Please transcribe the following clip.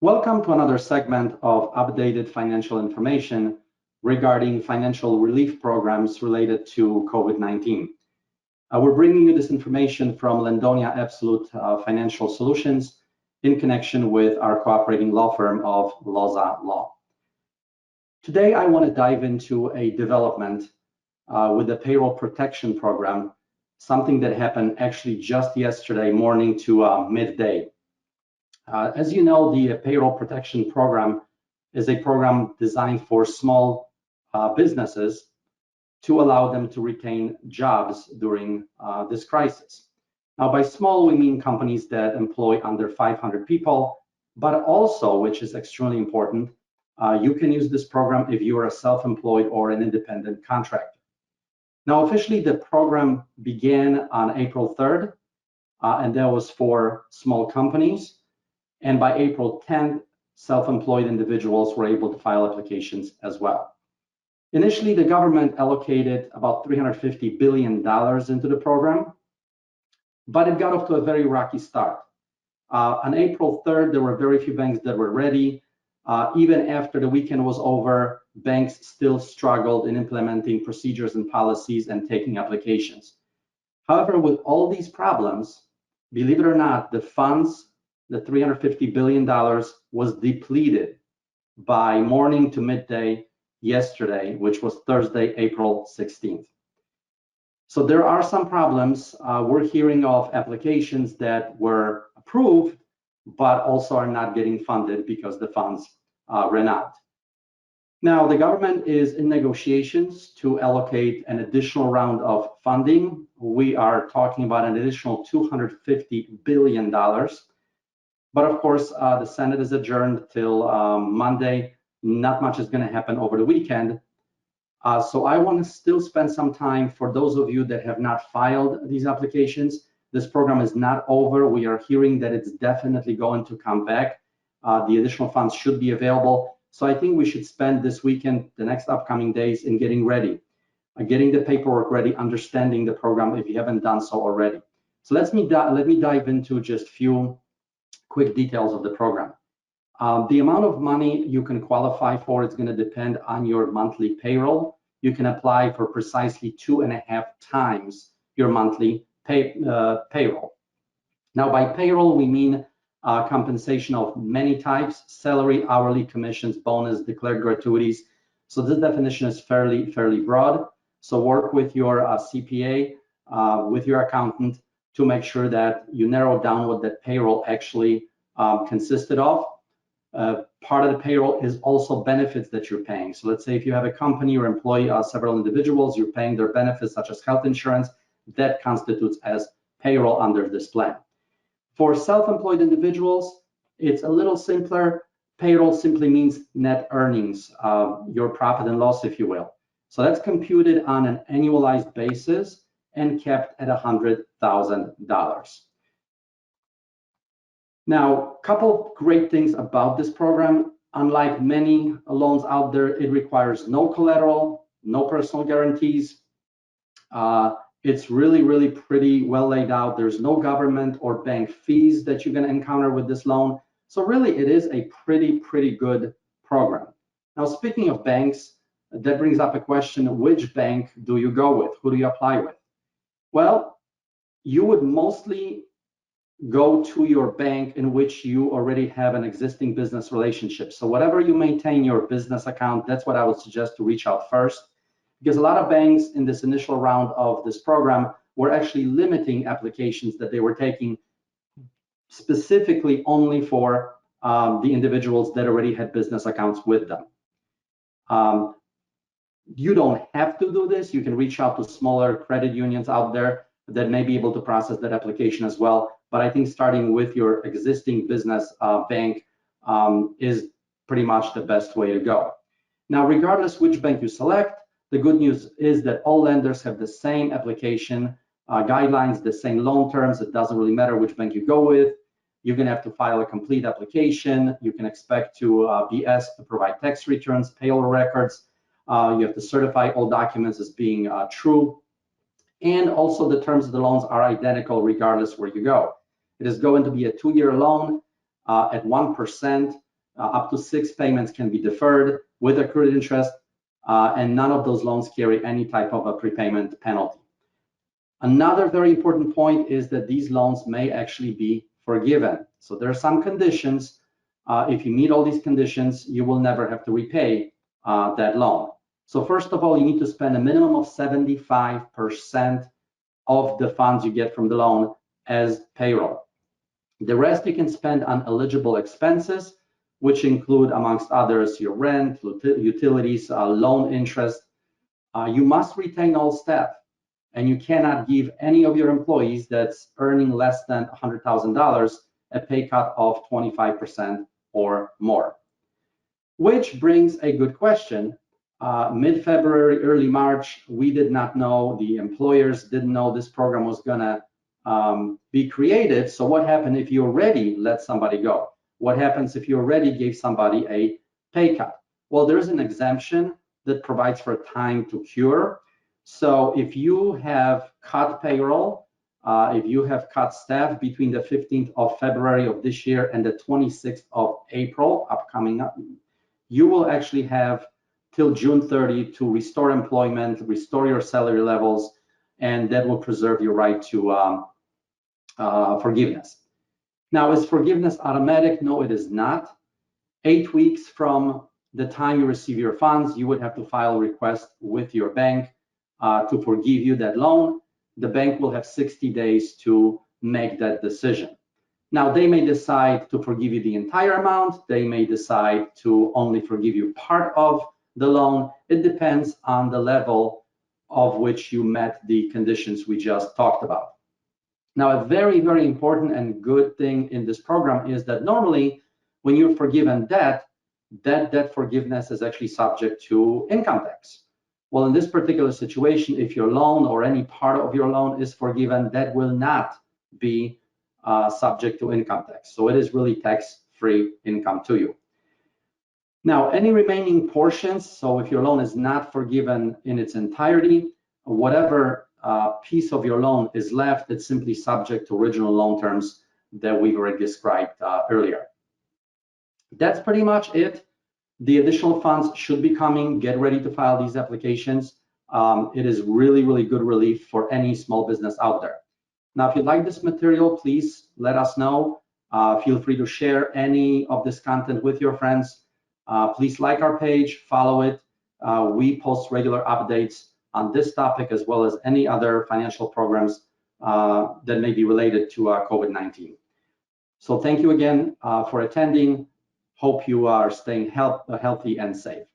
Welcome to another segment of updated financial information regarding financial relief programs related to COVID-19. We're bringing you this information from Lendonia Absolute Financial Solutions in connection with our cooperating law firm of Loza Law. Today, I want to dive into a development with the payroll protection program, something that happened actually just yesterday morning to midday. As you know, the payroll protection program is a program designed for small businesses to allow them to retain jobs during this crisis. Now, by small, we mean companies that employ under 500 people, but also, which is extremely important, you can use this program if you are a self-employed or an independent contractor. Now, officially, the program began on April 3rd, and that was for small companies. And by April 10th, self-employed individuals were able to file applications as well. Initially, the government allocated about $350 billion into the program, but it got off to a very rocky start. On April 3rd, there were very few banks that were ready. Even after the weekend was over, banks still struggled in implementing procedures and policies and taking applications. However, with all these problems, believe it or not, the funds, the $350 billion was depleted by morning to midday yesterday, which was Thursday, April 16th. So there are some problems. We're hearing of applications that were approved, but also are not getting funded because the funds ran out. Now, the government is in negotiations to allocate an additional round of funding. We are talking about an additional $250 billion. But of course, the Senate is adjourned till Monday. Not much is going to happen over the weekend. So I want to still spend some time for those of you that have not filed these applications. This program is not over. We are hearing that it's definitely going to come back. The additional funds should be available. So I think we should spend this weekend, the next upcoming days, in getting ready, getting the paperwork ready, understanding the program if you haven't done so already. So let me dive into just a few quick details of the program. The amount of money you can qualify for is going to depend on your monthly payroll. You can apply for precisely 2.5 times your monthly payroll. Now, by payroll, we mean compensation of many types: salary, hourly, commissions, bonus, declared gratuities. So this definition is fairly broad. So work with your CPA, with your accountant, to make sure that you narrow down what that payroll actually consisted of. Part of the payroll is also benefits that you're paying. So let's say if you have a company or employ several individuals, you're paying their benefits such as health insurance, that constitutes as payroll under this plan. For self-employed individuals, it's a little simpler. Payroll simply means net earnings, your profit and loss, if you will. So that's computed on an annualized basis and kept at $100,000. Now, a couple of great things about this program. Unlike many loans out there, it requires no collateral, no personal guarantees. It's really pretty well laid out. There's no government or bank fees that you're going to encounter with this loan. So really, it is a pretty good program. Now, speaking of banks, that brings up a question: which bank do you go with? Who do you apply with? Well, you would mostly go to your bank in which you already have an existing business relationship. So whatever you maintain your business account, that's what I would suggest to reach out first, because a lot of banks in this initial round of this program were actually limiting applications that they were taking specifically only for the individuals that already had business accounts with them. You don't have to do this. You can reach out to smaller credit unions out there that may be able to process that application as well. But I think starting with your existing business bank is pretty much the best way to go. Now, regardless which bank you select, the good news is that all lenders have the same application guidelines, the same loan terms. It doesn't really matter which bank you go with. You're going to have to file a complete application. You can expect to be asked to provide tax returns, payroll records. You have to certify all documents as being true. And also the terms of the loans are identical regardless where you go. It is going to be a 2-year loan at 1%. Up to 6 payments can be deferred with accrued interest, and none of those loans carry any type of a prepayment penalty. Another very important point is that these loans may actually be forgiven. So there are some conditions. If you meet all these conditions, you will never have to repay that loan. So first of all, you need to spend a minimum of 75% of the funds you get from the loan as payroll. The rest you can spend on eligible expenses, which include, amongst others, your rent, utilities, loan interest. You must retain all staff, and you cannot give any of your employees that's earning less than $100,000 a pay cut of 25% or more. Which brings a good question. Mid-February, early March, we did not know, the employers didn't know this program was gonna be created. So what happened if you already let somebody go? What happens if you already gave somebody a pay cut? Well, there's an exemption that provides for time to cure. So if you have cut payroll, if you have cut staff between the 15th of February of this year and the 26th of April upcoming up, you will actually have till June 30 to restore employment, restore your salary levels, and that will preserve your right to forgiveness. Now, is forgiveness automatic? No, it is not. 8 weeks from the time you receive your funds, you would have to file a request with your bank to forgive you that loan. The bank will have 60 days to make that decision. Now, they may decide to forgive you the entire amount. They may decide to only forgive you part of the loan. It depends on the level of which you met the conditions we just talked about. Now, a very, very important and good thing in this program is that normally when you're forgiven debt, that debt forgiveness is actually subject to income tax. Well, in this particular situation, if your loan or any part of your loan is forgiven, that will not be subject to income tax. So it is really tax-free income to you. Now, any remaining portions, so if your loan is not forgiven in its entirety, whatever piece of your loan is left, it's simply subject to original loan terms that we've already described earlier. That's pretty much it. The additional funds should be coming. Get ready to file these applications. It is really, really good relief for any small business out there. Now, if you like this material, please let us know. Feel free to share any of this content with your friends. Please like our page, follow it. We post regular updates on this topic as well as any other financial programs that may be related to COVID-19. So thank you again for attending. Hope you are staying healthy and safe.